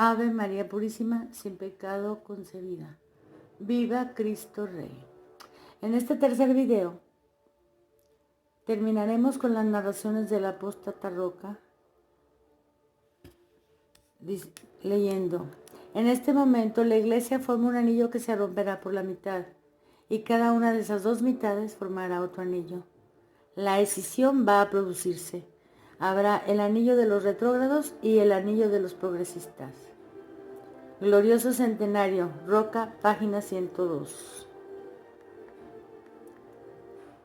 Ave María Purísima, sin pecado concebida. Viva Cristo Rey. En este tercer video terminaremos con las narraciones del apóstata Roca, leyendo. En este momento la iglesia forma un anillo que se romperá por la mitad, y cada una de esas dos mitades formará otro anillo. La escisión va a producirse. Habrá el anillo de los retrógrados y el anillo de los progresistas. Glorioso Centenario, Roca, página 102.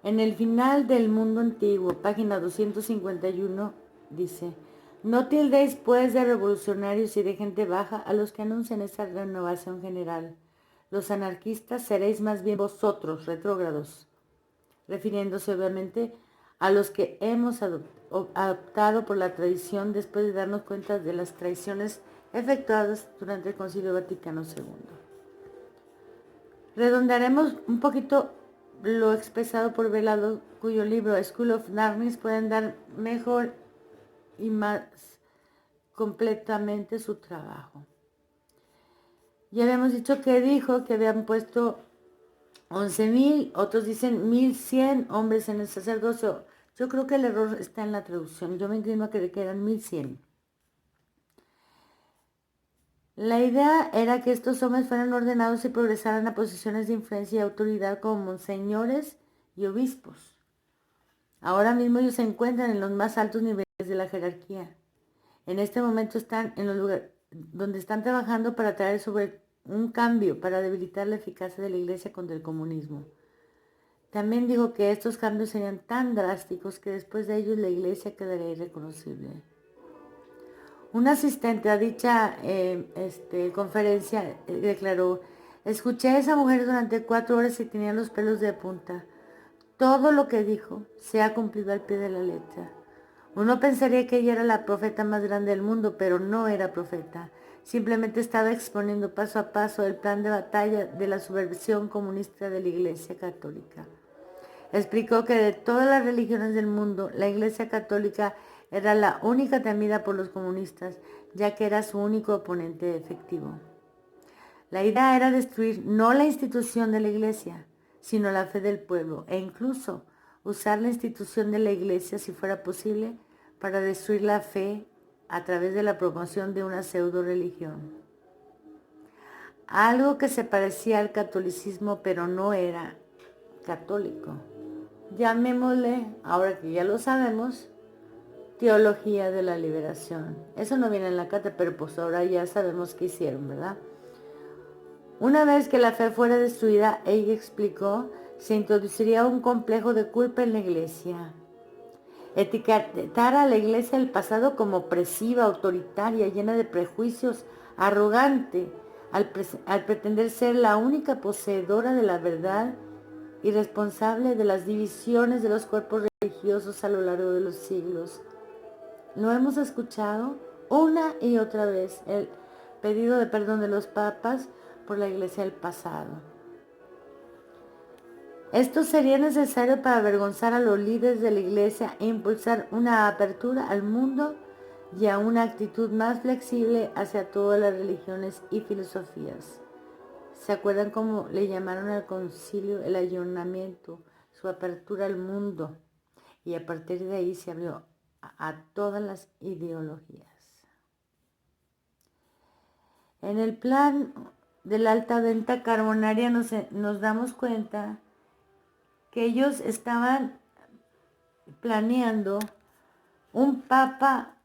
En el final del mundo antiguo, página 251, dice: no tildéis pues de revolucionarios y de gente baja a los que anuncian esta renovación general. Los anarquistas seréis más bien vosotros, retrógrados, refiriéndose obviamente a los que hemos adoptado por la tradición después de darnos cuenta de las traiciones efectuadas durante el Concilio Vaticano II. Redondearemos un poquito lo expresado por Velado, cuyo libro School of Darkness pueden dar mejor y más completamente su trabajo. Ya habíamos dicho que dijo que habían puesto 11,000, otros dicen 1,100 hombres en el sacerdocio. Yo creo que el error está en la traducción. Yo me inclino a creer que eran 1,100. La idea era que estos hombres fueran ordenados y progresaran a posiciones de influencia y autoridad como monseñores y obispos. Ahora mismo ellos se encuentran en los más altos niveles de la jerarquía. En este momento están en los lugares donde están trabajando para traer sobre un cambio para debilitar la eficacia de la iglesia contra el comunismo. También dijo que estos cambios serían tan drásticos que después de ellos la iglesia quedaría irreconocible. Un asistente a dicha conferencia declaró: escuché a esa mujer durante 4 horas y tenía los pelos de punta. Todo lo que dijo se ha cumplido al pie de la letra. Uno pensaría que ella era la profeta más grande del mundo, pero no era profeta. Simplemente estaba exponiendo paso a paso el plan de batalla de la subversión comunista de la Iglesia Católica. Explicó que de todas las religiones del mundo, la Iglesia Católica era la única temida por los comunistas, ya que era su único oponente efectivo. La idea era destruir no la institución de la Iglesia, sino la fe del pueblo, e incluso usar la institución de la Iglesia, si fuera posible, para destruir la fe a través de la promoción de una pseudo religión. Algo que se parecía al catolicismo, pero no era católico. Llamémosle, ahora que ya lo sabemos, teología de la liberación. Eso no viene en la carta, pero pues ahora ya sabemos qué hicieron, ¿verdad? Una vez que la fe fuera destruida, ella explicó, se introduciría un complejo de culpa en la iglesia. Etiquetar a la iglesia del pasado como opresiva, autoritaria, llena de prejuicios, arrogante, al pretender ser la única poseedora de la verdad y responsable de las divisiones de los cuerpos religiosos a lo largo de los siglos. Lo hemos escuchado una y otra vez, el pedido de perdón de los papas por la iglesia del pasado. Esto sería necesario para avergonzar a los líderes de la iglesia e impulsar una apertura al mundo y a una actitud más flexible hacia todas las religiones y filosofías. ¿Se acuerdan cómo le llamaron al concilio el allanamiento, su apertura al mundo? Y a partir de ahí se abrió a todas las ideologías. En el plan de la alta venta carbonaria nos damos cuenta que ellos estaban planeando un papa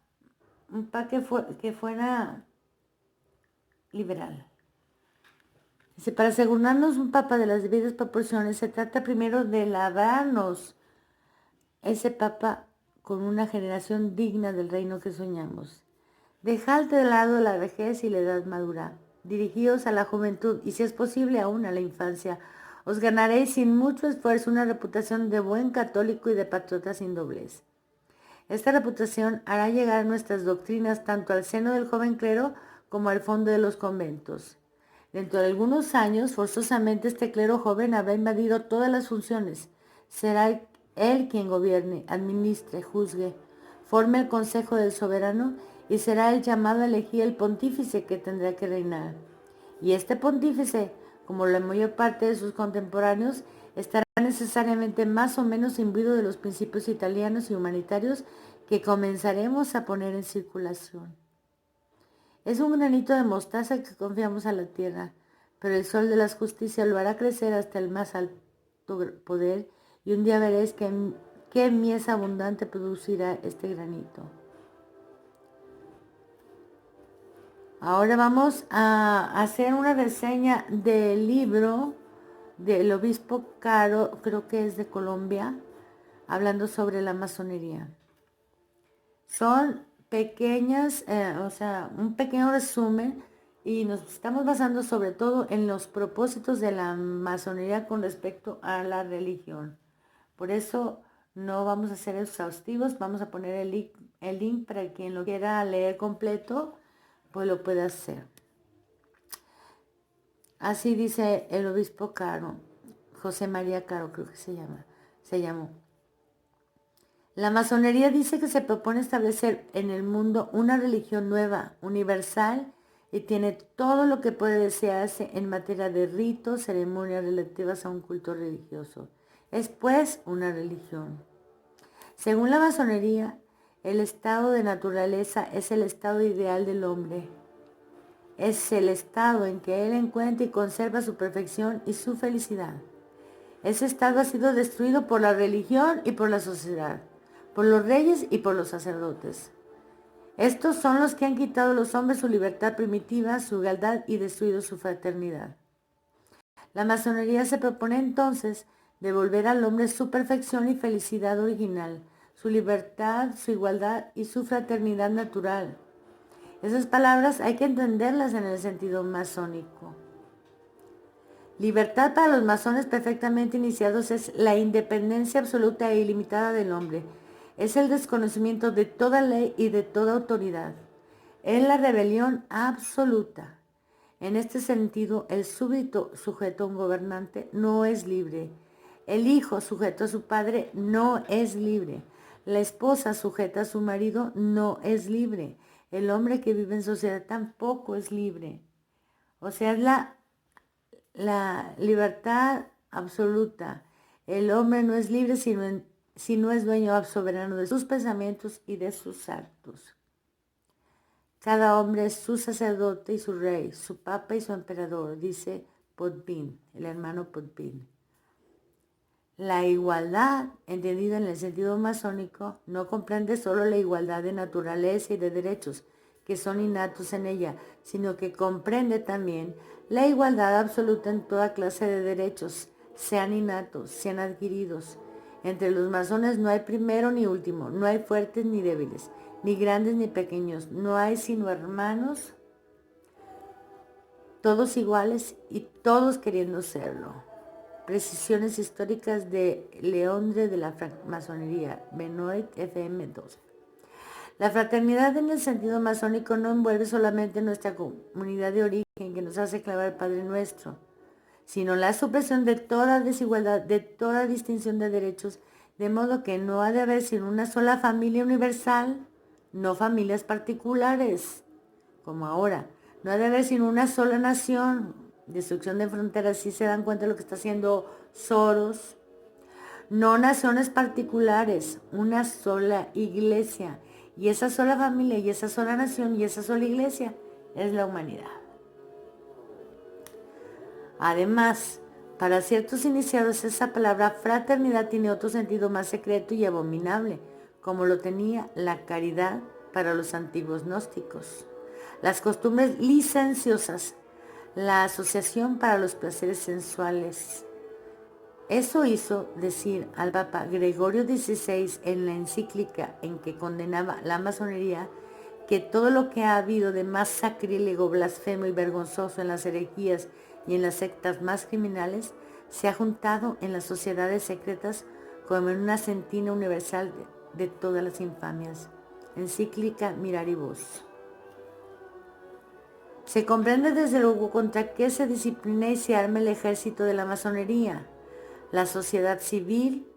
que fuera liberal. Dice, para asegurarnos un papa de las debidas proporciones, se trata primero de lavarnos ese papa con una generación digna del reino que soñamos. Dejad de lado la vejez y la edad madura. Dirigíos a la juventud y, si es posible, aún a la infancia. Os ganaréis sin mucho esfuerzo una reputación de buen católico y de patriota sin doblez. Esta reputación hará llegar nuestras doctrinas tanto al seno del joven clero como al fondo de los conventos. Dentro de algunos años, forzosamente este clero joven habrá invadido todas las funciones. Será él quien gobierne, administre, juzgue, forme el consejo del soberano y será el llamado a elegir el pontífice que tendrá que reinar. Y este pontífice, como la mayor parte de sus contemporáneos, estará necesariamente más o menos imbuido de los principios italianos y humanitarios que comenzaremos a poner en circulación. Es un granito de mostaza que confiamos a la tierra, pero el sol de la justicia lo hará crecer hasta el más alto poder, y un día veréis qué mies abundante producirá este granito. Ahora vamos a hacer una reseña del libro del obispo Caro, creo que es de Colombia, hablando sobre la masonería. Son pequeñas, un pequeño resumen, y nos estamos basando sobre todo en los propósitos de la masonería con respecto a la religión. Por eso no vamos a ser exhaustivos, vamos a poner el link para quien lo quiera leer completo, pues lo puede hacer. Así dice el obispo Caro, José María Caro creo que se llamó. La masonería dice que se propone establecer en el mundo una religión nueva, universal, y tiene todo lo que puede desearse en materia de ritos, ceremonias relativas a un culto religioso. Es pues una religión. Según la masonería, el estado de naturaleza es el estado ideal del hombre. Es el estado en que él encuentra y conserva su perfección y su felicidad. Ese estado ha sido destruido por la religión y por la sociedad, por los reyes y por los sacerdotes. Estos son los que han quitado a los hombres su libertad primitiva, su igualdad y destruido su fraternidad. La masonería se propone entonces devolver al hombre su perfección y felicidad original, su libertad, su igualdad y su fraternidad natural. Esas palabras hay que entenderlas en el sentido masónico. Libertad para los masones perfectamente iniciados es la independencia absoluta e ilimitada del hombre. Es el desconocimiento de toda ley y de toda autoridad. Es la rebelión absoluta. En este sentido, el súbdito sujeto a un gobernante no es libre. El hijo sujeto a su padre no es libre. La esposa sujeta a su marido no es libre. El hombre que vive en sociedad tampoco es libre. O sea, es la libertad absoluta. El hombre no es libre si no es dueño soberano de sus pensamientos y de sus actos. Cada hombre es su sacerdote y su rey, su papa y su emperador, dice Podbin, el hermano Podbin. La igualdad, entendida en el sentido masónico, no comprende solo la igualdad de naturaleza y de derechos que son innatos en ella, sino que comprende también la igualdad absoluta en toda clase de derechos, sean innatos, sean adquiridos. Entre los masones no hay primero ni último, no hay fuertes ni débiles, ni grandes ni pequeños, no hay sino hermanos, todos iguales y todos queriendo serlo. Precisiones históricas de Leondre de la masonería, Benoit FM 12. La fraternidad en el sentido masónico no envuelve solamente nuestra comunidad de origen que nos hace clavar el Padre Nuestro, sino la supresión de toda desigualdad, de toda distinción de derechos, de modo que no ha de haber sino una sola familia universal, no familias particulares, como ahora. No ha de haber sino una sola nación, destrucción de fronteras, si se dan cuenta de lo que está haciendo Soros. No naciones particulares, una sola iglesia. Y esa sola familia, y esa sola nación, y esa sola iglesia es la humanidad. Además, para ciertos iniciados esa palabra fraternidad tiene otro sentido más secreto y abominable, como lo tenía la caridad para los antiguos gnósticos. Las costumbres licenciosas, la asociación para los placeres sensuales. Eso hizo decir al Papa Gregorio XVI en la encíclica en que condenaba la masonería que todo lo que ha habido de más sacrílego, blasfemo y vergonzoso en las herejías y en las sectas más criminales se ha juntado en las sociedades secretas como en una sentina universal de todas las infamias. Encíclica Miraribus. Se comprende desde luego contra qué se disciplina y se arma el ejército de la masonería. La sociedad civil,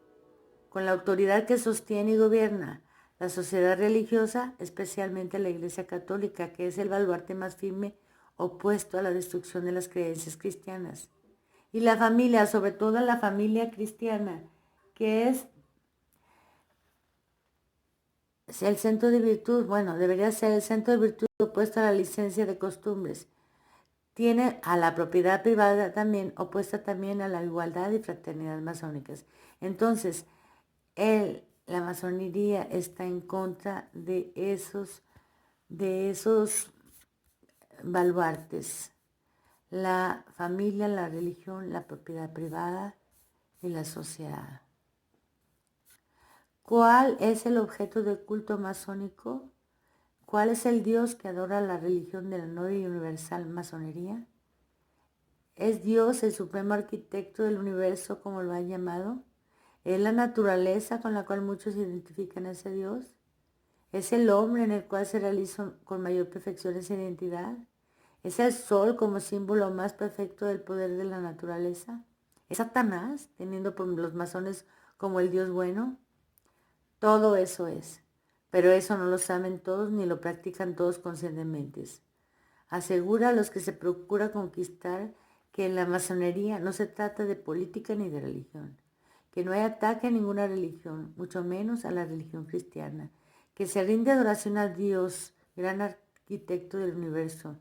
con la autoridad que sostiene y gobierna, la sociedad religiosa, especialmente la Iglesia Católica, que es el baluarte más firme opuesto a la destrucción de las creencias cristianas. Y la familia, sobre todo la familia cristiana, que es el centro de virtud, bueno, debería ser el centro de virtud opuesto a la licencia de costumbres. Tiene a la propiedad privada también, opuesta también a la igualdad y fraternidad masónicas. Entonces, la masonería está en contra de esos baluartes. La familia, la religión, la propiedad privada y la sociedad. ¿Cuál es el objeto del culto masónico? ¿Cuál es el Dios que adora la religión de la nueva y universal masonería? ¿Es Dios el supremo arquitecto del universo, como lo han llamado? ¿Es la naturaleza con la cual muchos identifican a ese Dios? ¿Es el hombre en el cual se realiza con mayor perfección esa identidad? ¿Es el sol como símbolo más perfecto del poder de la naturaleza? ¿Es Satanás, teniendo por los masones como el Dios bueno? Todo eso es, pero eso no lo saben todos ni lo practican todos conscientemente. Asegura a los que se procura conquistar que en la masonería no se trata de política ni de religión, que no hay ataque a ninguna religión, mucho menos a la religión cristiana, que se rinde adoración a Dios, gran arquitecto del universo,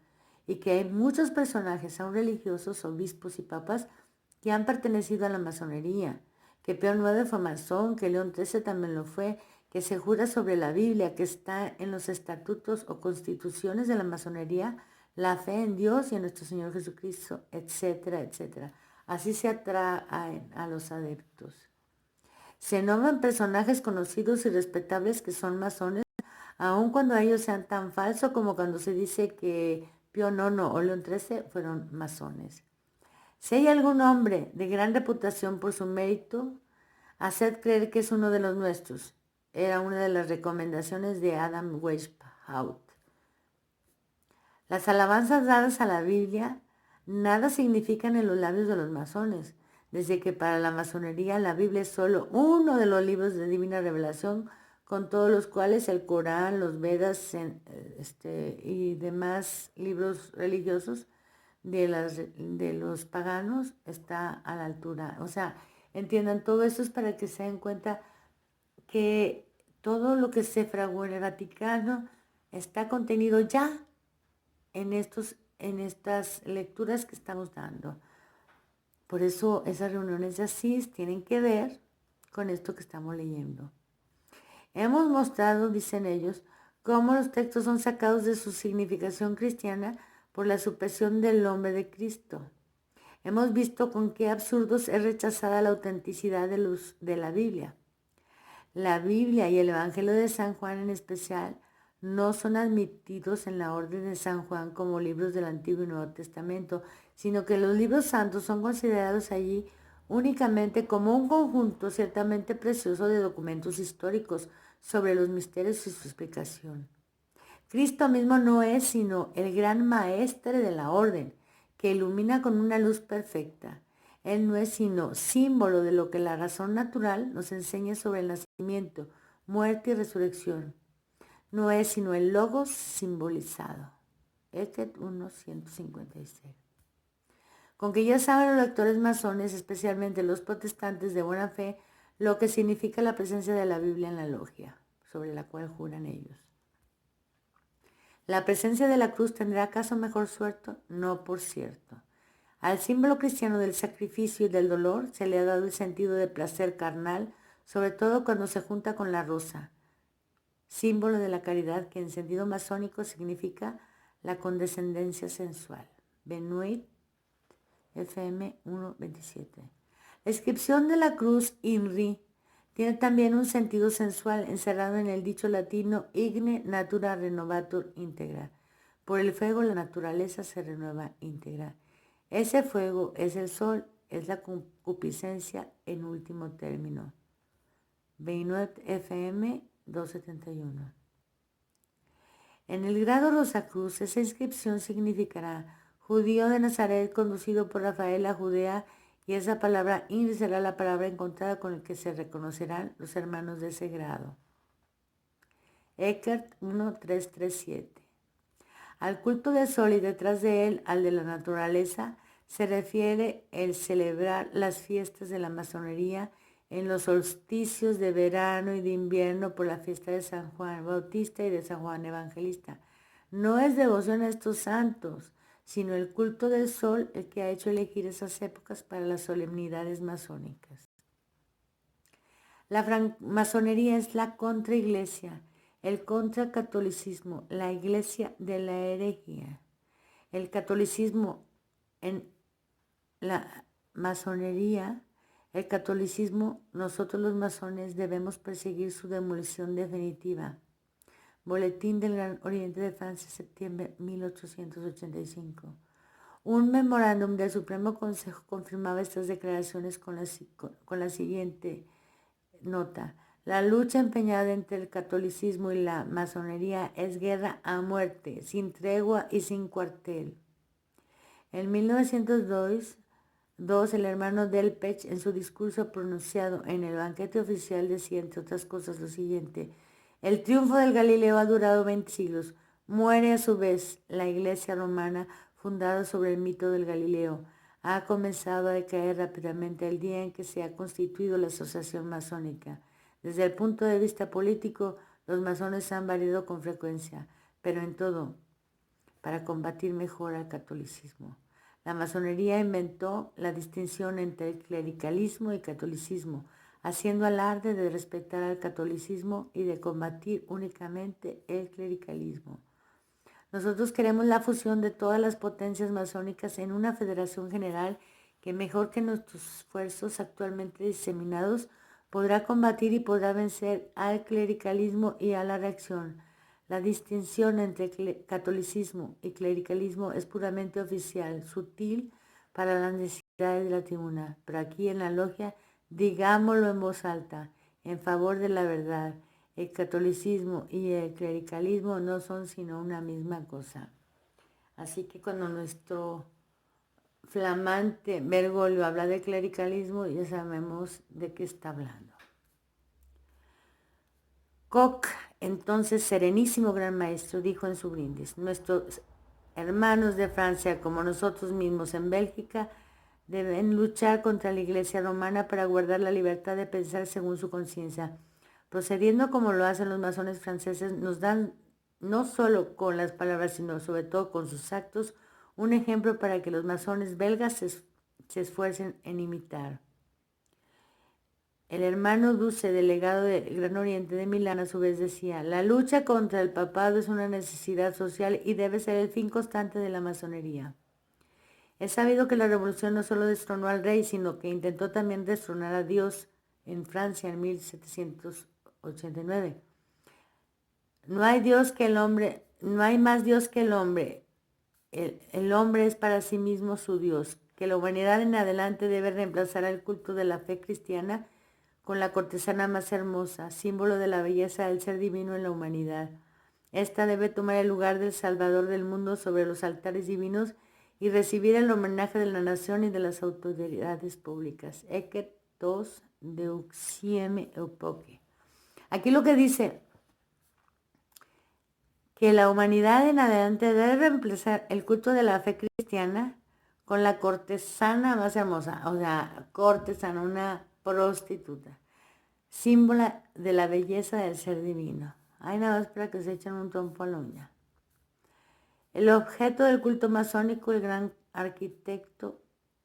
y que hay muchos personajes, aún religiosos, obispos y papas, que han pertenecido a la masonería, que Pío IX fue masón, que León XIII también lo fue, que se jura sobre la Biblia, que está en los estatutos o constituciones de la masonería, la fe en Dios y en nuestro Señor Jesucristo, etcétera, etcétera. Así se atraen a los adeptos. Se nombran personajes conocidos y respetables que son masones, aun cuando ellos sean tan falsos como cuando se dice que Pío IX o León XIII fueron masones. Si hay algún hombre de gran reputación por su mérito, haced creer que es uno de los nuestros. Era una de las recomendaciones de Adam Weishaupt. Las alabanzas dadas a la Biblia nada significan en los labios de los masones, desde que para la masonería la Biblia es solo uno de los libros de divina revelación, con todos los cuales el Corán, los Vedas y demás libros religiosos de los paganos está a la altura. O sea, entiendan, todo eso es para que se den cuenta que todo lo que se fraguó en el Vaticano está contenido ya en estas lecturas que estamos dando. Por eso esas reuniones de Asís tienen que ver con esto que estamos leyendo. Hemos mostrado, dicen ellos, cómo los textos son sacados de su significación cristiana por la supresión del nombre de Cristo. Hemos visto con qué absurdos es rechazada la autenticidad de la Biblia. La Biblia y el Evangelio de San Juan en especial no son admitidos en la orden de San Juan como libros del Antiguo y Nuevo Testamento, sino que los libros santos son considerados allí únicamente como un conjunto ciertamente precioso de documentos históricos sobre los misterios y su explicación. Cristo mismo no es sino el gran maestre de la orden, que ilumina con una luz perfecta. Él no es sino símbolo de lo que la razón natural nos enseña sobre el nacimiento, muerte y resurrección. No es sino el logos simbolizado. Ecet 1:156. Con que ya saben los lectores masones, especialmente los protestantes de buena fe, lo que significa la presencia de la Biblia en la logia, sobre la cual juran ellos. ¿La presencia de la cruz tendrá acaso mejor suerte? No, por cierto. Al símbolo cristiano del sacrificio y del dolor se le ha dado el sentido de placer carnal, sobre todo cuando se junta con la rosa, símbolo de la caridad que en sentido masónico significa la condescendencia sensual. Benoit, FM 1:27. La inscripción de la cruz INRI tiene también un sentido sensual encerrado en el dicho latino igne natura renovatur integra. Por el fuego la naturaleza se renueva íntegra. Ese fuego es el sol, es la concupiscencia en último término. Benoit FM 271. En el grado Rosacruz, esa inscripción significará judío de Nazaret conducido por Rafael a Judea, y esa palabra INRI será la palabra encontrada con la que se reconocerán los hermanos de ese grado. Eckhart 1337. Al culto del sol y detrás de él al de la naturaleza se refiere el celebrar las fiestas de la masonería en los solsticios de verano y de invierno por la fiesta de San Juan Bautista y de San Juan Evangelista. No es devoción a estos santos, sino el culto del sol el que ha hecho elegir esas épocas para las solemnidades masónicas. La francmasonería es la contraiglesia, el contracatolicismo, la iglesia de la herejía. El catolicismo en la masonería, el catolicismo, nosotros los masones debemos perseguir su demolición definitiva. Boletín del Gran Oriente de Francia, septiembre 1885. Un memorándum del Supremo Consejo confirmaba estas declaraciones con la siguiente nota. La lucha empeñada entre el catolicismo y la masonería es guerra a muerte, sin tregua y sin cuartel. En 1902, el hermano Delpech, en su discurso pronunciado en el banquete oficial, decía, entre otras cosas, lo siguiente: el triunfo del Galileo ha durado 20 siglos. Muere a su vez la Iglesia romana, fundada sobre el mito del Galileo. Ha comenzado a decaer rápidamente el día en que se ha constituido la asociación masónica. Desde el punto de vista político, los masones han variado con frecuencia, pero en todo, para combatir mejor al catolicismo. La masonería inventó la distinción entre el clericalismo y catolicismo, haciendo alarde de respetar al catolicismo y de combatir únicamente el clericalismo. Nosotros queremos la fusión de todas las potencias masónicas en una federación general que, mejor que nuestros esfuerzos actualmente diseminados, podrá combatir y podrá vencer al clericalismo y a la reacción. La distinción entre catolicismo y clericalismo es puramente oficial, sutil para las necesidades de la tribuna, pero aquí en la logia, digámoslo en voz alta, en favor de la verdad. El catolicismo y el clericalismo no son sino una misma cosa. Así que cuando nuestro flamante Bergoglio habla de clericalismo, ya sabemos de qué está hablando. Koch, entonces serenísimo gran maestro, dijo en su brindis: nuestros hermanos de Francia, como nosotros mismos en Bélgica, deben luchar contra la Iglesia romana para guardar la libertad de pensar según su conciencia. Procediendo como lo hacen los masones franceses, nos dan, no solo con las palabras, sino sobre todo con sus actos, un ejemplo para que los masones belgas se esfuercen en imitar. El hermano Duce, delegado del Gran Oriente de Milán, a su vez decía: la lucha contra el papado es una necesidad social y debe ser el fin constante de la masonería. Es sabido que la revolución no solo destronó al rey, sino que intentó también destronar a Dios en Francia en 1789. No hay más Dios que el hombre. El hombre es para sí mismo su Dios. Que la humanidad en adelante debe reemplazar el culto de la fe cristiana con la cortesana más hermosa, símbolo de la belleza del ser divino en la humanidad. Esta debe tomar el lugar del Salvador del mundo sobre los altares divinos y recibir el homenaje de la nación y de las autoridades públicas. Eckhart II Deuxième Époque. Aquí lo que dice, que la humanidad en adelante debe reemplazar el culto de la fe cristiana con la cortesana más hermosa, o sea, cortesana, una prostituta, símbolo de la belleza del ser divino. Hay nada más para que se echen un trompo a la uña. El objeto del culto masónico, el gran arquitecto,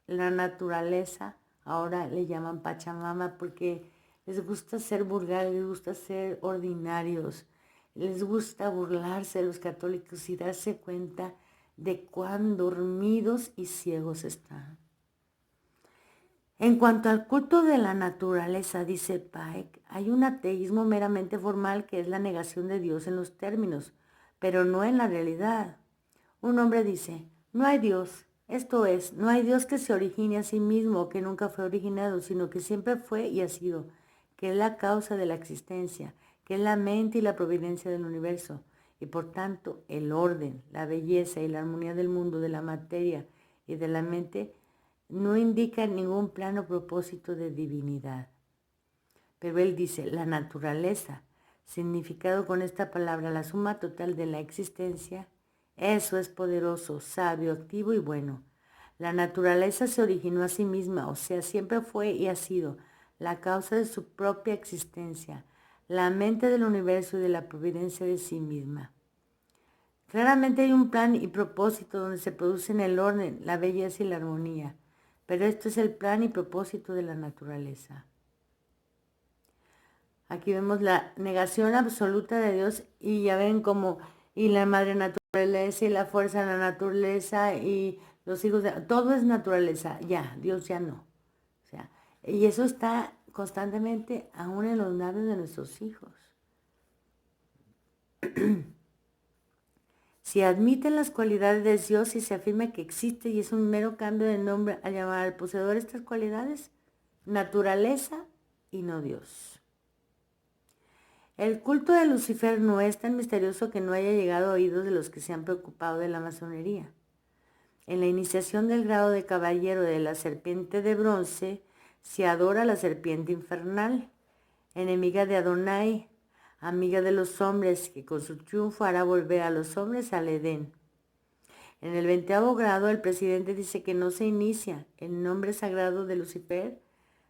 la naturaleza, ahora le llaman Pachamama porque les gusta ser vulgares, les gusta ser ordinarios, les gusta burlarse de los católicos y darse cuenta de cuán dormidos y ciegos están. En cuanto al culto de la naturaleza, dice Pike, hay un ateísmo meramente formal que es la negación de Dios en los términos, pero no en la realidad. Un hombre dice: no hay Dios, esto es, no hay Dios que se origine a sí mismo o que nunca fue originado, sino que siempre fue y ha sido, que es la causa de la existencia, que es la mente y la providencia del universo, y por tanto el orden, la belleza y la armonía del mundo, de la materia y de la mente no indican ningún plano propósito de divinidad. Pero él dice: la naturaleza significado con esta palabra, la suma total de la existencia. Eso es poderoso, sabio, activo y bueno. La naturaleza se originó a sí misma, o sea, siempre fue y ha sido la causa de su propia existencia, la mente del universo y de la providencia de sí misma. Claramente hay un plan y propósito donde se producen el orden, la belleza y la armonía, pero esto es el plan y propósito de la naturaleza. Aquí vemos la negación absoluta de Dios y ya ven como y la madre naturaleza y la fuerza de la naturaleza y los hijos de... Todo es naturaleza, ya, Dios ya no. O sea, y eso está constantemente aún en los labios de nuestros hijos. Si admiten las cualidades de Dios y se afirma que existe y es un mero cambio de nombre al llamar al poseedor estas cualidades, naturaleza y no Dios. El culto de Lucifer no es tan misterioso que no haya llegado a oídos de los que se han preocupado de la masonería. En la iniciación del grado de caballero de la serpiente de bronce, se adora a la serpiente infernal, enemiga de Adonai, amiga de los hombres, que con su triunfo hará volver a los hombres al Edén. En el 20º grado, el presidente dice que no se inicia el nombre sagrado de Lucifer,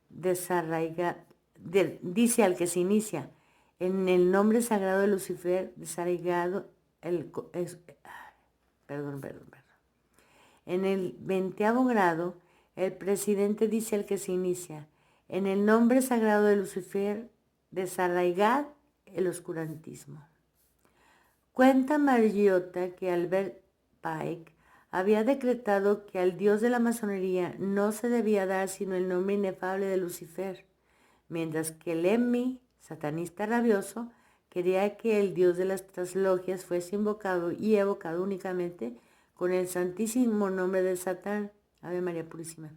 dice al que se inicia, en el nombre sagrado de Lucifer, desarraigado, perdón. En el 20º grado, el presidente dice al que se inicia, en el nombre sagrado de Lucifer, desarraigad el oscurantismo. Cuenta Mariota que Albert Pike había decretado que al dios de la masonería no se debía dar sino el nombre inefable de Lucifer, mientras que Lemmy, satanista rabioso, quería que el dios de las traslogias fuese invocado y evocado únicamente con el santísimo nombre de Satán, Ave María Purísima,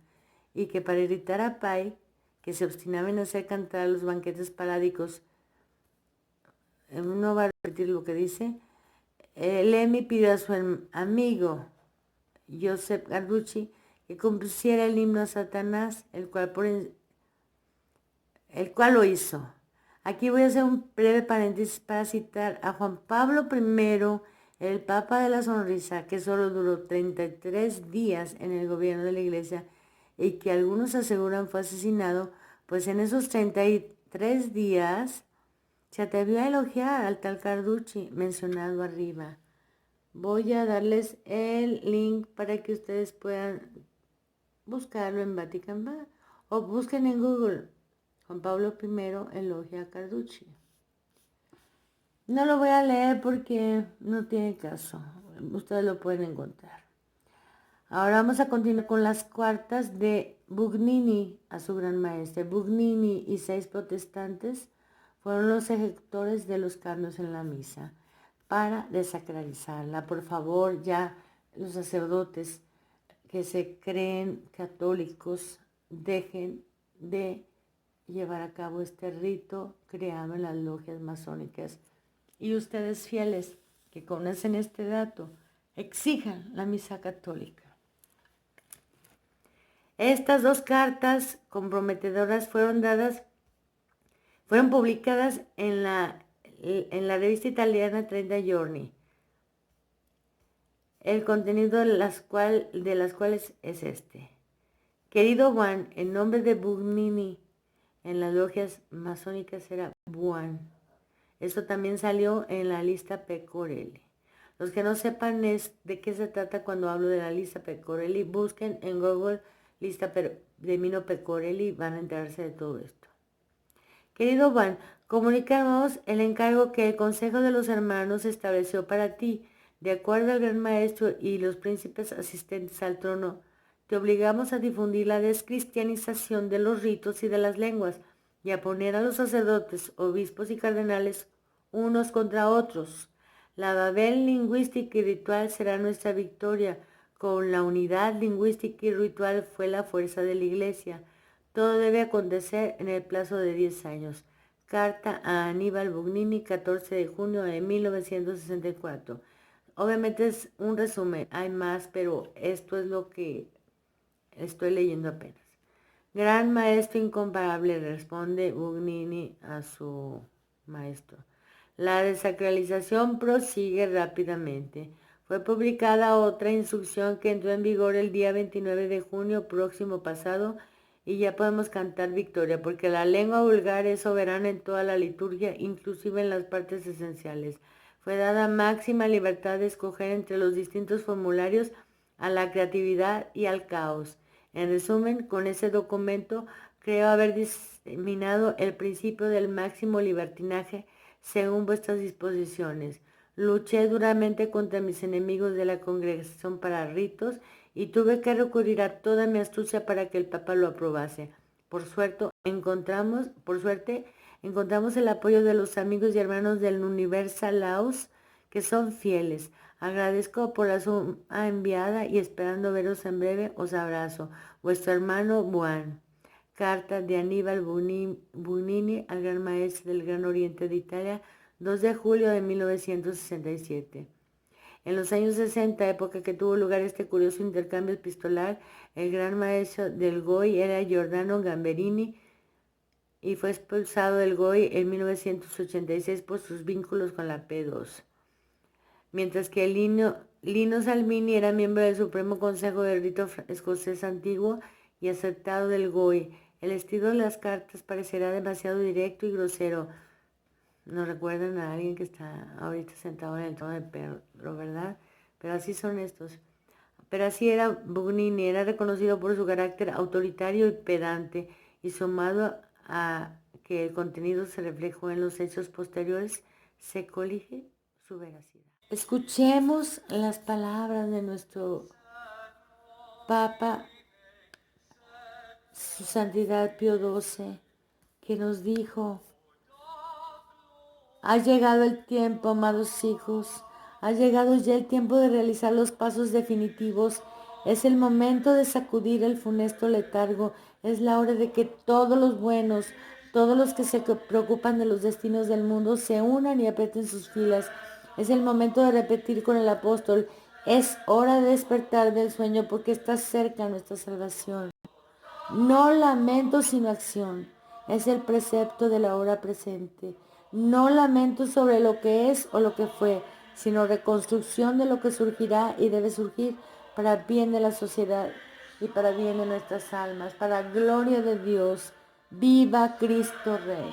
y que para irritar a Pike, que se obstinaba en hacer cantar a los banquetes paládicos, no va a repetir lo que dice, Lemmy pidió a su amigo Joseph Carducci que compusiera el himno a Satanás, el cual lo hizo. Aquí voy a hacer un breve paréntesis para citar a Juan Pablo I, el Papa de la Sonrisa, que solo duró 33 días en el gobierno de la Iglesia y que algunos aseguran fue asesinado, pues en esos 33 días se atrevió a elogiar al tal Carducci mencionado arriba. Voy a darles el link para que ustedes puedan buscarlo en Vatican o busquen en Google. Juan Pablo I elogia a Carducci. No lo voy a leer porque no tiene caso. Ustedes lo pueden encontrar. Ahora vamos a continuar con las cartas de Bugnini a su gran maestre. Bugnini y 6 protestantes fueron los ejecutores de los cambios en la misa para desacralizarla. Por favor, ya los sacerdotes que se creen católicos dejen de llevar a cabo este rito creado en las logias masónicas. Y ustedes fieles que conocen este dato, exijan la misa católica. Estas 2 cartas comprometedoras fueron publicadas en la revista italiana 30 Giorni. El contenido de las cuales es este. Querido Juan, el nombre de Bugnini en las logias masónicas era Buan. Eso también salió en la lista Pecorelli. Los que no sepan de qué se trata cuando hablo de la lista Pecorelli, busquen en Google lista de Mino Pecorelli, van a enterarse de todo esto. Querido Juan, comunicamos el encargo que el Consejo de los Hermanos estableció para ti. De acuerdo al Gran Maestro y los príncipes asistentes al trono, te obligamos a difundir la descristianización de los ritos y de las lenguas y a poner a los sacerdotes, obispos y cardenales unos contra otros. La Babel lingüística y ritual será nuestra victoria. Con la unidad lingüística y ritual fue la fuerza de la Iglesia. Todo debe acontecer en el plazo de 10 años. Carta a Aníbal Bugnini, 14 de junio de 1964. Obviamente es un resumen, hay más, pero esto es lo que estoy leyendo apenas. Gran maestro incomparable, responde Bugnini a su maestro. La desacralización prosigue rápidamente. Fue publicada otra instrucción que entró en vigor el día 29 de junio próximo pasado y ya podemos cantar victoria, porque la lengua vulgar es soberana en toda la liturgia, inclusive en las partes esenciales. Fue dada máxima libertad de escoger entre los distintos formularios a la creatividad y al caos. En resumen, con ese documento creo haber diseminado el principio del máximo libertinaje según vuestras disposiciones. Luché duramente contra mis enemigos de la congregación para ritos y tuve que recurrir a toda mi astucia para que el Papa lo aprobase. Por suerte, encontramos el apoyo de los amigos y hermanos del Universal Laos, que son fieles. Agradezco por la suma enviada y esperando veros en breve, os abrazo. Vuestro hermano Juan. Carta de Aníbal Bunini al Gran Maestre del Gran Oriente de Italia, 2 de julio de 1967. En los años 60, época que tuvo lugar este curioso intercambio epistolar, el Gran Maestro del Goy era Giordano Gamberini y fue expulsado del Goy en 1986 por sus vínculos con la P2. Mientras que Lino Salmini era miembro del Supremo Consejo del Rito Escocés Antiguo y aceptado del Goy. El estilo de las cartas parecerá demasiado directo y grosero. Nos recuerdan a alguien que está ahorita sentado en el trono de Pedro, ¿verdad? Pero así son estos. Pero así era Bugnini, era reconocido por su carácter autoritario y pedante, y sumado a que el contenido se reflejó en los hechos posteriores, se colige su veracidad. Escuchemos las palabras de nuestro Papa, Su Santidad Pío XII, que nos dijo: ha llegado el tiempo, amados hijos, ha llegado ya el tiempo de realizar los pasos definitivos. Es el momento de sacudir el funesto letargo. Es la hora de que todos los buenos, todos los que se preocupan de los destinos del mundo, se unan y aprieten sus filas. Es el momento de repetir con el apóstol: es hora de despertar del sueño porque está cerca nuestra salvación. No lamento sino acción. Es el precepto de la hora presente. No lamento sobre lo que es o lo que fue, sino reconstrucción de lo que surgirá y debe surgir para bien de la sociedad y para bien de nuestras almas, para gloria de Dios. ¡Viva Cristo Rey!